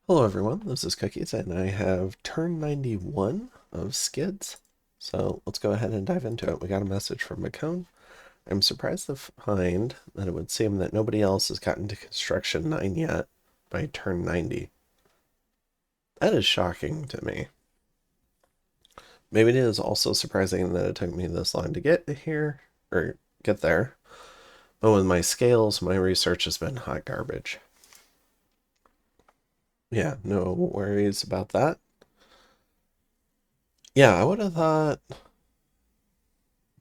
Hello everyone, this is Cookies, and I have turn 91 of Skids. So let's go ahead and dive into it. We got a message from Mekone. I'm surprised to find that it would seem that nobody else has gotten to construction 9 yet by turn 90. That is shocking to me. Maybe it is also surprising that it took me this long to get here, or get there. But with my scales, my research has been hot garbage. Yeah, no worries about that. Yeah, I would have thought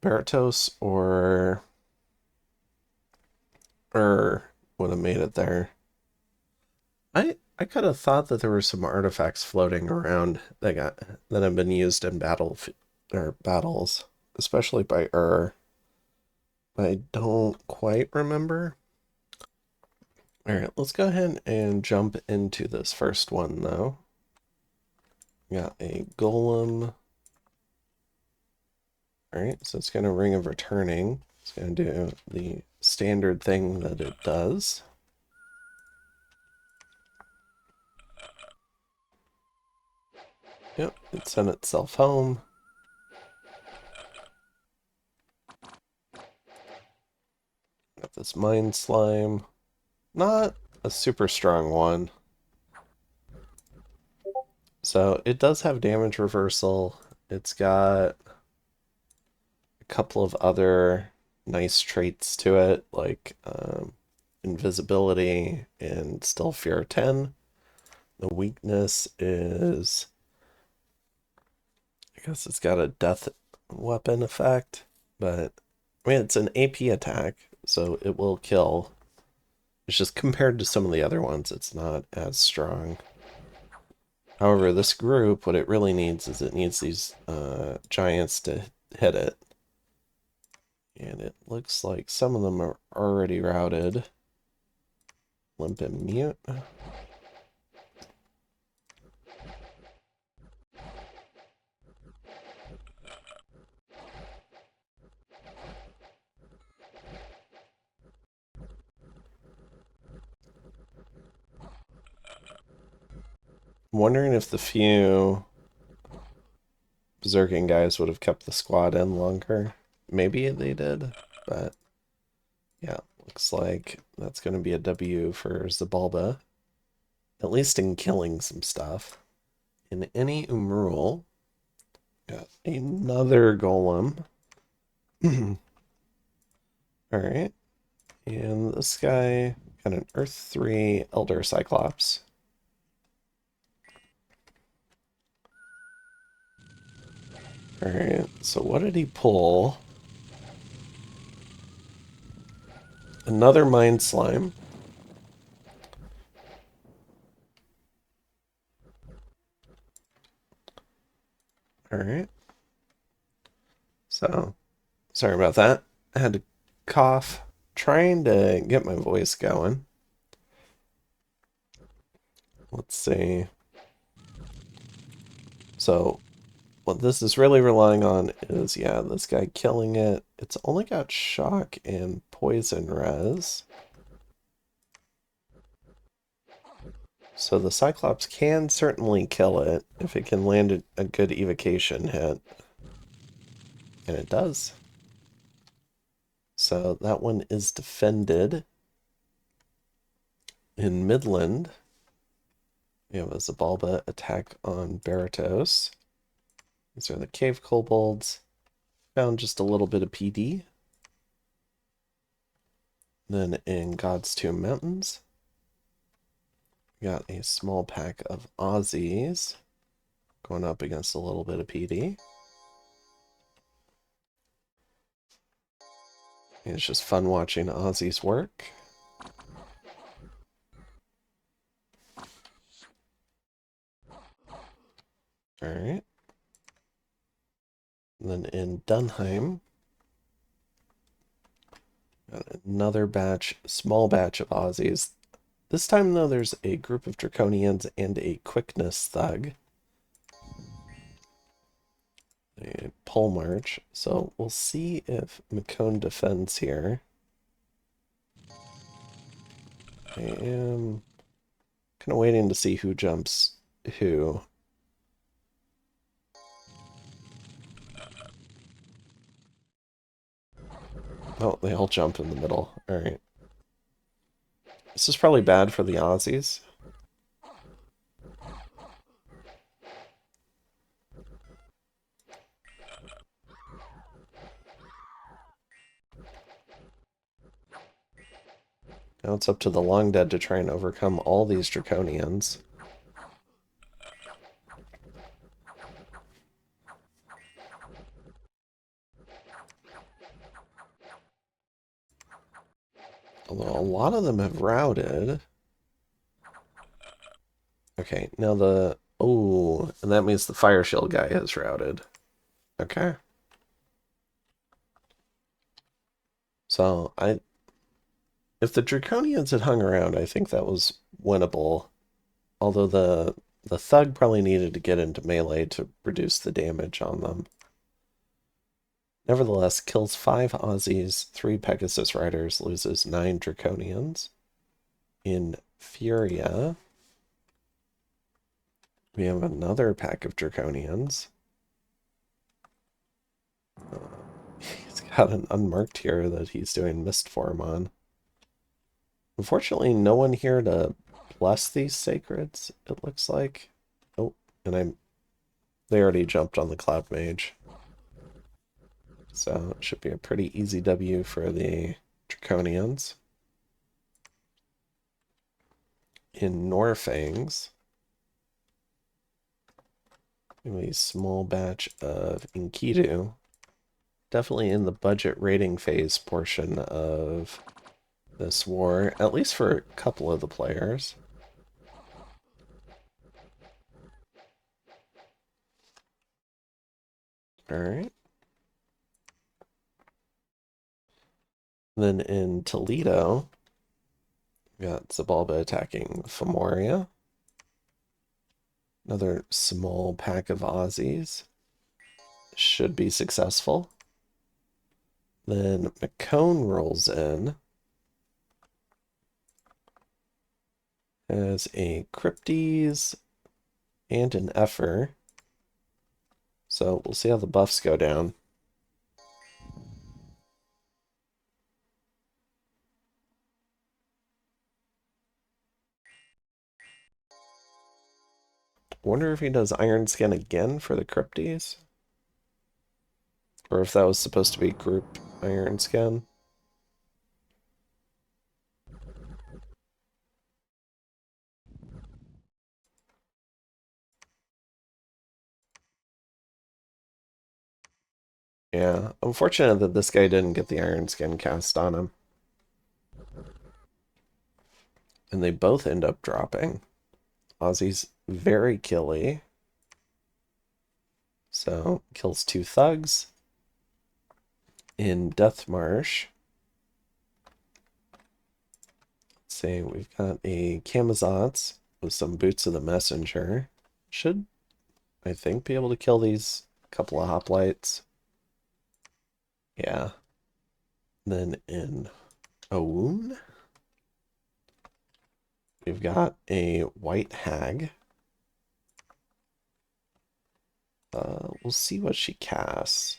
Berytos or would have made it there. I could have thought that there were some artifacts floating around that have been used in battles, especially by I don't quite remember. All right, let's go ahead and jump into this first one though. We got a golem. All right, so it's going to Ring of Returning. It's going to do the standard thing that it does. Yep, it sent itself home. Got this Mind Slime. Not a super strong one. So it does have damage reversal. It's got a couple of other nice traits to it, like invisibility and still fear 10. The weakness is, I guess it's got a death weapon effect, but I mean, it's an AP attack, so it will kill. It's just compared to some of the other ones, it's not as strong. However, this group, what it really needs is it needs these giants to hit it. And it looks like some of them are already routed. Limp and Mute. I'm wondering if the few berserking guys would have kept the squad in longer. Maybe they did, but yeah, looks like that's going to be a W for Xibalba. At least in killing some stuff. In any Umrul, got another golem. Alright. And this guy got an Earth 3 Elder Cyclops. Alright, so what did he pull? Another Mind Slime. Alright. So, sorry about that. I had to cough, trying to get my voice going. Let's see. So, what this is really relying on is, yeah, this guy killing it. It's only got shock and poison res. So the Cyclops can certainly kill it if it can land a good evocation hit. And it does. So that one is defended. In Midland, we have a Xibalba attack on Berytos. These are the cave kobolds. Found just a little bit of PD. Then in God's Tomb Mountains, we got a small pack of Aussies going up against a little bit of PD. And it's just fun watching Aussies work. Alright. Then in Dunheim, got another batch, small batch of Aussies. This time, though, there's a group of Draconians and a Quickness Thug. A pole march. So we'll see if Mekone defends here. I am Kind of waiting to see who jumps who. Oh, they all jump in the middle. Alright. This is probably bad for the Aussies. Now it's up to the Long Dead to try and overcome all these Draconians. Although a lot of them have routed. Okay, now the... Oh, and that means the Fire Shield guy has routed. Okay. So, if the Draconians had hung around, I think that was winnable. Although the Thug probably needed to get into melee to reduce the damage on them. Nevertheless, kills 5 Aussies, 3 Pegasus Riders, loses 9 Draconians. In Furia, we have another pack of Draconians. He's got an unmarked here that he's doing Mist Form on. Unfortunately, no one here to bless these Sacreds, it looks like. Oh, and they already jumped on the Cloud Mage. So it should be a pretty easy W for the Draconians. In Norfangs, a small batch of Enkidu. Definitely in the budget rating phase portion of this war, at least for a couple of the players. Alright. Then in Toledo, we got Xibalba attacking Fomoria. Another small pack of Aussies. Should be successful. Then Mekone rolls in. Has a Cryptes and an Effer. So we'll see how the buffs go down. Wonder if he does Iron Skin again for the Cryptes? Or if that was supposed to be group Iron Skin. Yeah, unfortunate that this guy didn't get the Iron Skin cast on him. And they both end up dropping. Aussie's very killy. So, kills 2 thugs. In Death Marsh, let's see, we've got a Camazotz with some Boots of the Messenger. Should, I think, be able to kill these couple of hoplites. Yeah. Then in Oun, we've got a White Hag. We'll see what she casts.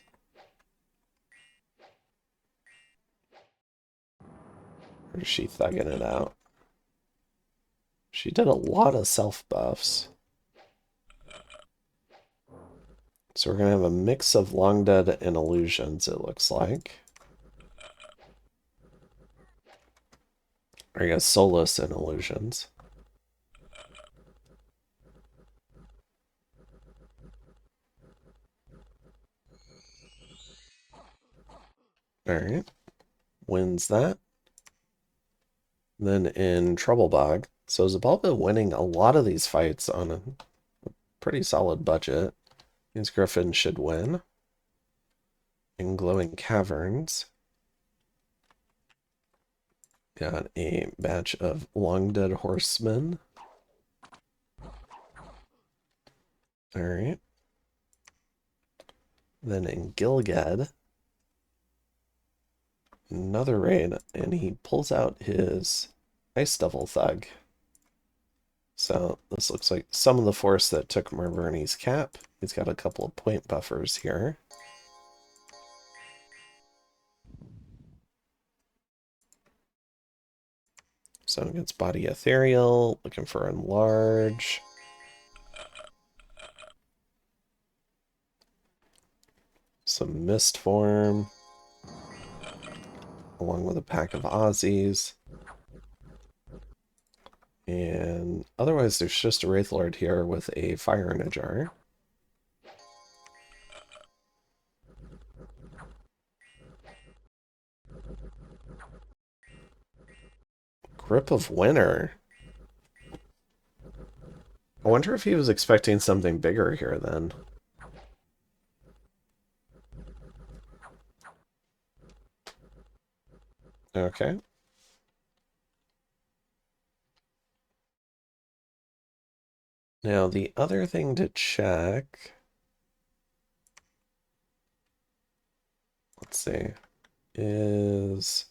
Or is she thugging it out? She did a lot of self buffs. So we're going to have a mix of Long Dead and Illusions, it looks like. Or I guess Solus and Illusions. Alright. Wins that. Then in Troublebog. So Xibalba winning a lot of these fights on a pretty solid budget. Means Griffin should win. In Glowing Caverns, got a batch of Long Dead Horsemen. Alright. Then in Gilgad, another raid, and he pulls out his Ice Devil Thug. So this looks like some of the force that took Marverni's cap. He's got a couple of point buffers here. So against body ethereal, looking for enlarge. Some mist form. Along with a pack of Aussies. And otherwise there's just a Wraithlord here with a fire in a jar. Grip of Winter. I wonder if he was expecting something bigger here then. Okay. Now the other thing to check, let's see, is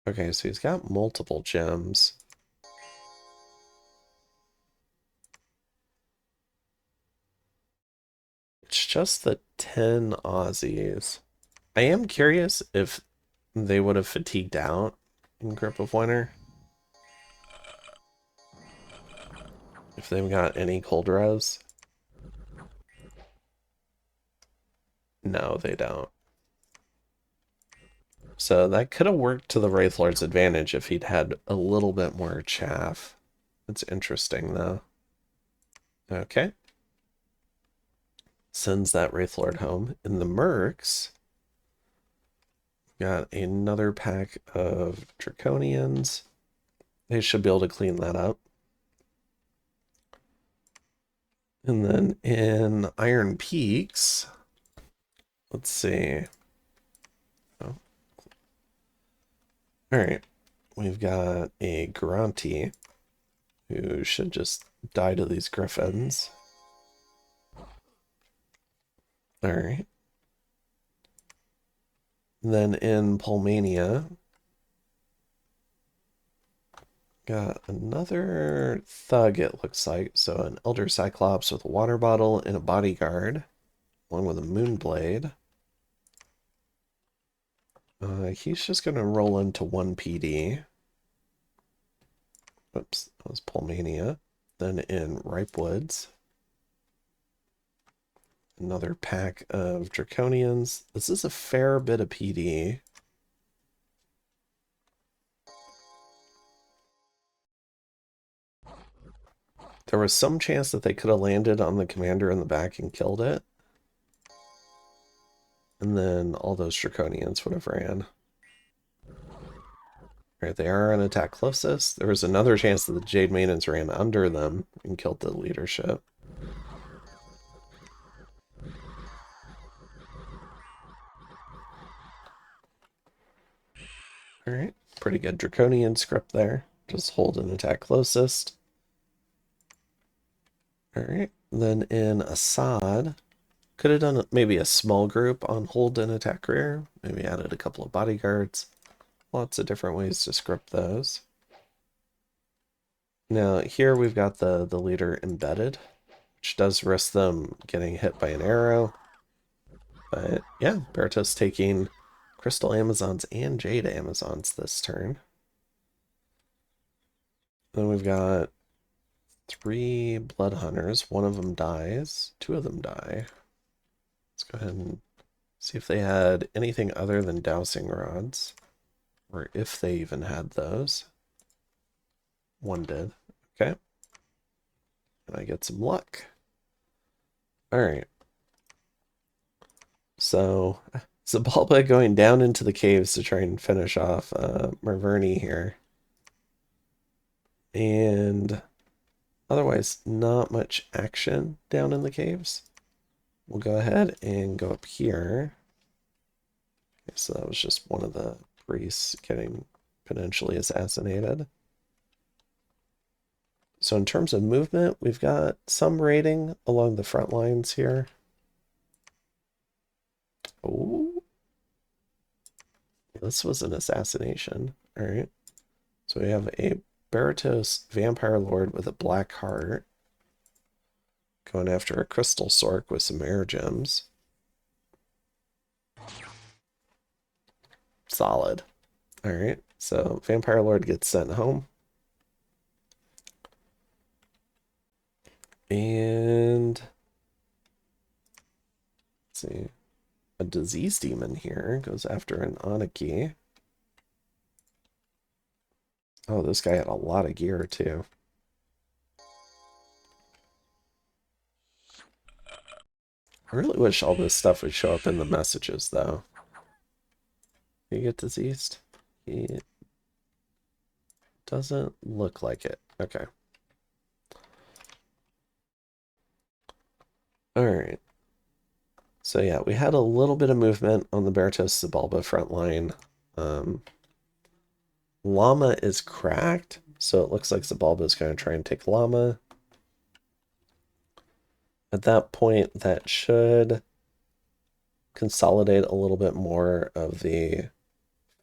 okay, so he's got multiple gems. It's just the 10 Aussies. I am curious if they would have fatigued out in Grip of Winter. If they've got any cold res. No, they don't. So that could have worked to the Wraithlord's advantage if he'd had a little bit more chaff. It's interesting, though. Okay. Sends that Wraithlord home. In the Mercs, got another pack of Draconians. They should be able to clean that up. And then in Iron Peaks, let's see. Oh. All right. We've got a Garanti who should just die to these griffins. All right. Then in Pulmania, got another thug, it looks like. So an Elder Cyclops with a water bottle and a bodyguard, along with a Moonblade. He's just going to roll into 1 PD. Oops, that was Pulmania. Then in Ripe Woods, another pack of Draconians. This is a fair bit of PD. There was some chance that they could have landed on the commander in the back and killed it. And then all those Draconians would have ran. Right, they are on attack closest. There was another chance that the Jade Maidens ran under them and killed the leadership. Alright, pretty good Draconian script there. Just hold an attack closest. Alright, then in Assad, could have done maybe a small group on hold and attack rear. Maybe added a couple of bodyguards. Lots of different ways to script those. Now here we've got the leader embedded, which does risk them getting hit by an arrow. But yeah, Berytos taking Crystal Amazons and Jade Amazons this turn. Then we've got 3 Blood Hunters. One of them dies. 2 of them die. Let's go ahead and see if they had anything other than dowsing rods, or if they even had those. One did. Okay. And I get some luck. All right. So Xibalba going down into the caves to try and finish off Marverni here. And otherwise, not much action down in the caves. We'll go ahead and go up here. Okay, so that was just one of the priests getting potentially assassinated. So in terms of movement, we've got some raiding along the front lines here. Oh. this was an assassination. All right. So we have a Berytos vampire lord with a black heart going after a crystal sork with some air gems. Solid. All right. So vampire lord gets sent home. And let's see. A disease demon here goes after an Anarchy. Oh, this guy had a lot of gear too. I really wish all this stuff would show up in the messages though. You get diseased? It doesn't look like it. Okay. All right. So yeah, we had a little bit of movement on the Berytos Xibalba front line. Llama is cracked, so it looks like Xibalba is going to try and take Llama. At that point, that should consolidate a little bit more of the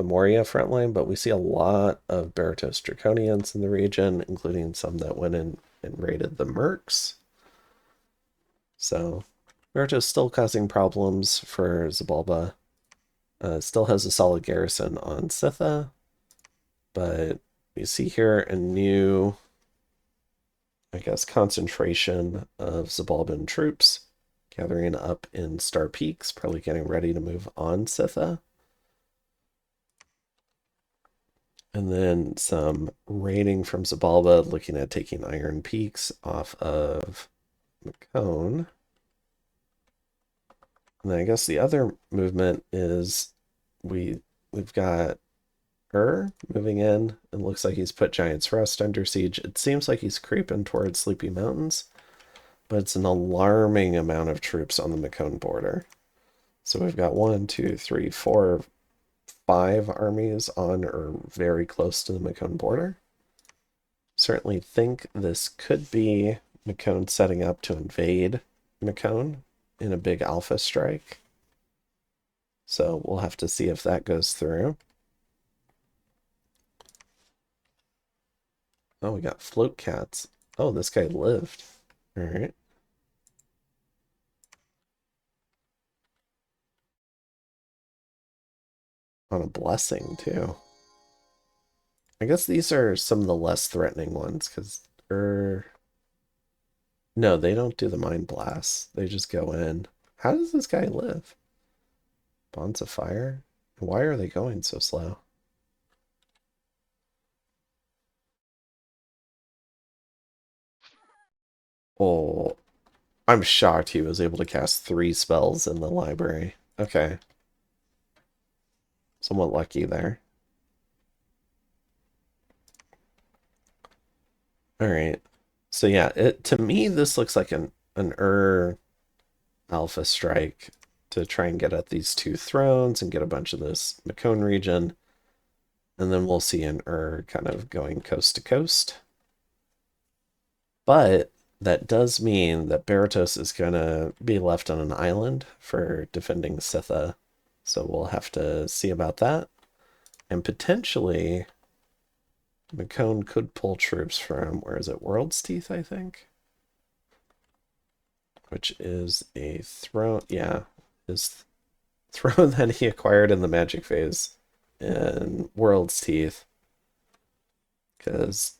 Fomoria front line, but we see a lot of Berytos Draconians in the region, including some that went in and raided the Mercs. So Berytos still causing problems for Xibalba. Still has a solid garrison on Sitha, but you see here a new, I guess, concentration of Xibalban troops gathering up in Star Peaks, probably getting ready to move on Sitha. And then some raiding from Xibalba, looking at taking Iron Peaks off of Mekone. And then I guess the other movement is we've got moving in. It looks like he's put Giant's Rest under siege. It seems like he's creeping towards Sleepy Mountains, but it's an alarming amount of troops on the Mekone border. So we've got 1, 2, 3, 4, 5 armies on or very close to the Mekone border. Certainly think this could be Mekone setting up to invade Mekone in a big alpha strike. So we'll have to see if that goes through. Oh, we got float cats. Oh, this guy lived. All right. On a blessing, too. I guess these are some of the less threatening ones, because... No, they don't do the mind blasts. They just go in. How does this guy live? Bonds of fire? Why are they going so slow? Oh, I'm shocked he was able to cast 3 spells in the library. Okay. Somewhat lucky there. Alright. So yeah, to me this looks like an alpha strike to try and get at these 2 thrones and get a bunch of this Mekone region. And then we'll see an kind of going coast to coast. But that does mean that Berytos is going to be left on an island for defending Sitha. So we'll have to see about that. And potentially, Mekone could pull troops from, where is it, World's Teeth, I think? Which is a throne, yeah, his throne that he acquired in the Magic phase in World's Teeth. Because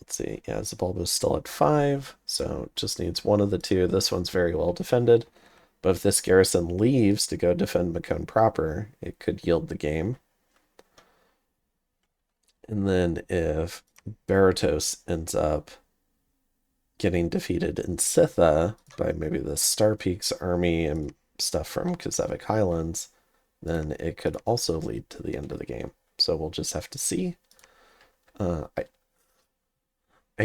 let's see, yeah, Xibalba's still at 5, so just needs one of the 2. This one's very well defended, but if this garrison leaves to go defend Mekone proper, it could yield the game. And then if Berytos ends up getting defeated in Sitha by maybe the Star Peaks army and stuff from Kazavik Highlands, then it could also lead to the end of the game. So we'll just have to see. I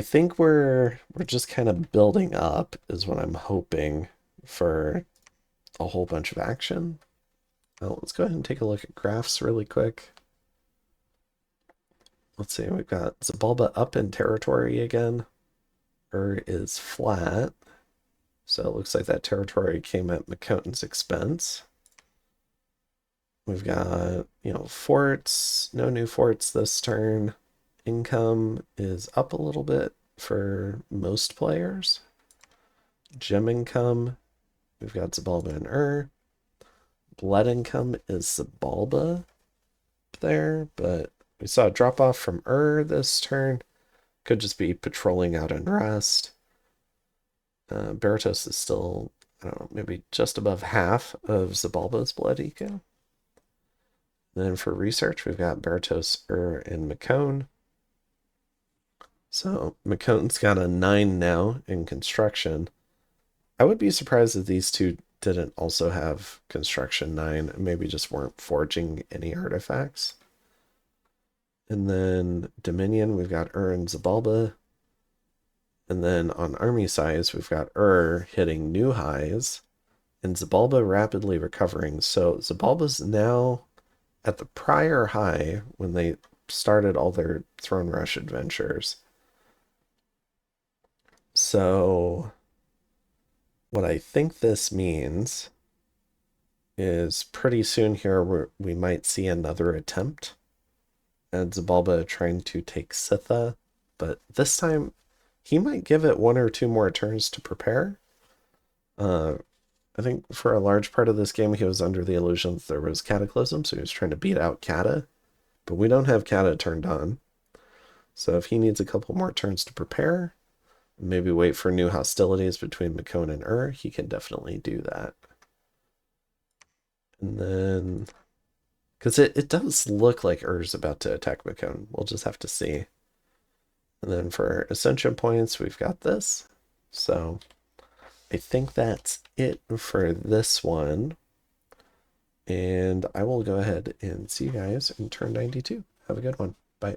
think we're just kind of building up is what I'm hoping for a whole bunch of action. Well, let's go ahead and take a look at graphs really quick. Let's see, we've got Xibalba up in territory again. Is flat. So it looks like that territory came at Mekone's expense. We've got, forts, no new forts this turn. Income is up a little bit for most players. Gem income, we've got Xibalba and Blood income is Xibalba there, but we saw a drop off from this turn. Could just be patrolling out in rest. Berytos is still, I don't know, maybe just above half of Xibalba's blood eco. Then for research, we've got Berytos, and Mekone. So Mekone's got a 9 now in construction. I would be surprised if these two didn't also have construction 9, and maybe just weren't forging any artifacts. And then Dominion, we've got and Xibalba. And then on army size, we've got hitting new highs and Xibalba rapidly recovering. So Xibalba's now at the prior high when they started all their Throne Rush adventures. So what I think this means is pretty soon here we might see another attempt at Xibalba trying to take Sitha, but this time he might give it 1 or 2 more turns to prepare. I think for a large part of this game, he was under the illusion that there was Cataclysm, so he was trying to beat out Kata. But we don't have Kata turned on. So if he needs a couple more turns to prepare, maybe wait for new hostilities between Mekone and he can definitely do that. And then, because it does look like is about to attack Mekone. We'll just have to see. And then for Ascension points, we've got this. So I think that's it for this one. And I will go ahead and see you guys in turn 92. Have a good one. Bye.